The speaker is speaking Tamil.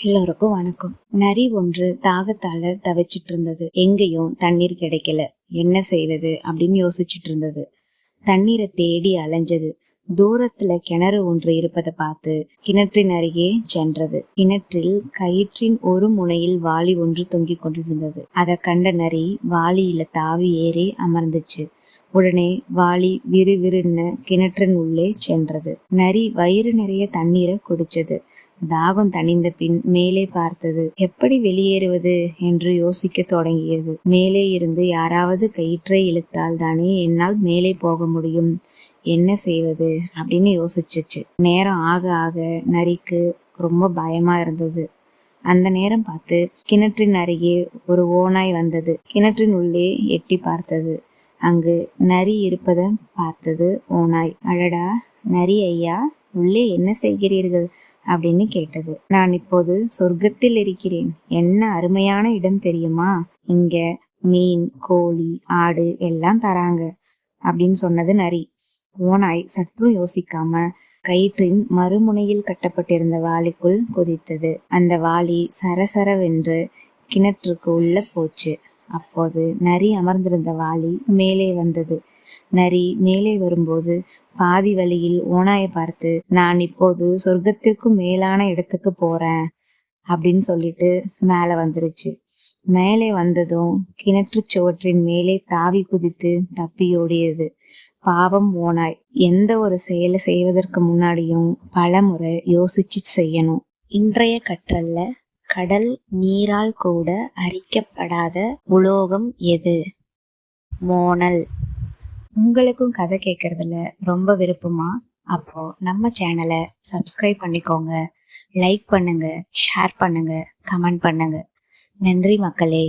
எல்லோருக்கும் வணக்கம். நரி ஒன்று தாகத்தால தவிச்சிட்டு இருந்தது. எங்கேயும் தண்ணீர் கிடைக்கல. என்ன செய்வது அப்படின்னு யோசிச்சுட்டு இருந்தது. தண்ணீரை தேடி அலைஞ்சது. தூரத்துல கிணறு ஒன்று இருப்பதை பார்த்து கிணற்றின் அருகே சென்றது. கிணற்றில் கயிற்றின் ஒரு முனையில் வாளி ஒன்று தொங்கிக் கொண்டிருந்தது. அதை கண்ட நரி வாளியில தாவி ஏறி அமர்ந்துச்சு. உடனே வாளி விறுவிறுன்னு கிணற்றின் உள்ளே சென்றது. நரி வயிறு நிறைய தண்ணீரை குடிச்சது. தாகம் தணிந்த பின் மேலே பார்த்தது. எப்படி வெளியேறுவது என்று யோசிக்க தொடங்கியது. மேலே இருந்து யாராவது கயிற்றை இழுத்தால் தானே என்னால் மேலே போக முடியும். என்ன செய்வது அப்படின்னு யோசிச்சுச்சு. நேரம் ஆக ஆக நரிக்கு ரொம்ப பயமா இருந்தது. அந்த நேரம் பார்த்து கிணற்றின் அருகே ஒரு ஓநாய் வந்தது. கிணற்றின் உள்ளே எட்டி பார்த்தது. அங்கு நரி இருப்பத பார்த்தது ஓநாய். அடடா நரி ஐயா, உள்ளே என்ன செய்கிறீர்கள் அப்படின்னு கேட்டது. நான் இப்போது சொர்க்கத்தில் இருக்கிறேன். என்ன அருமையான இடம் தெரியுமா? இங்க மீன், கோழி, ஆடு எல்லாம் தராங்க அப்படின்னு சொன்னது நரி. ஓநாய் சற்றும் யோசிக்காம கயிற்றின் மறுமுனையில் கட்டப்பட்டிருந்த வாளிக்குள் குதித்தது. அந்த வாளி சரசரவென்று கிணற்றுக்கு உள்ள போச்சு. அப்போது நரி அமர்ந்திருந்த வாளி மேலே வந்தது. நரி மேலே வரும்போது பாதி வழியில் ஓநாயை பார்த்து, நான் இப்போது சொர்க்கத்திற்கும் மேலான இடத்துக்கு போறேன் அப்படின்னு சொல்லிட்டு மேல வந்துருச்சு. மேலே வந்ததும் கிணற்று சுவற்றின் மேலே தாவி குதித்து தப்பியோடியது. பாவம் ஓநாய். எந்த ஒரு செயலை செய்வதற்கு முன்னாடியும் பல முறை யோசிச்சு செய்யணும். இன்றைய கற்றல்ல, கடல் நீரால் கூட அரிக்கப்படாத உலோகம் எது? மோனல். உங்களுக்கும் கதை கேட்கறதுல ரொம்ப விருப்பமா? அப்போ நம்ம சேனலை சப்ஸ்கிரைப் பண்ணிக்கோங்க. லைக் பண்ணுங்க, ஷேர் பண்ணுங்க, கமெண்ட் பண்ணுங்க. நன்றி மக்களே.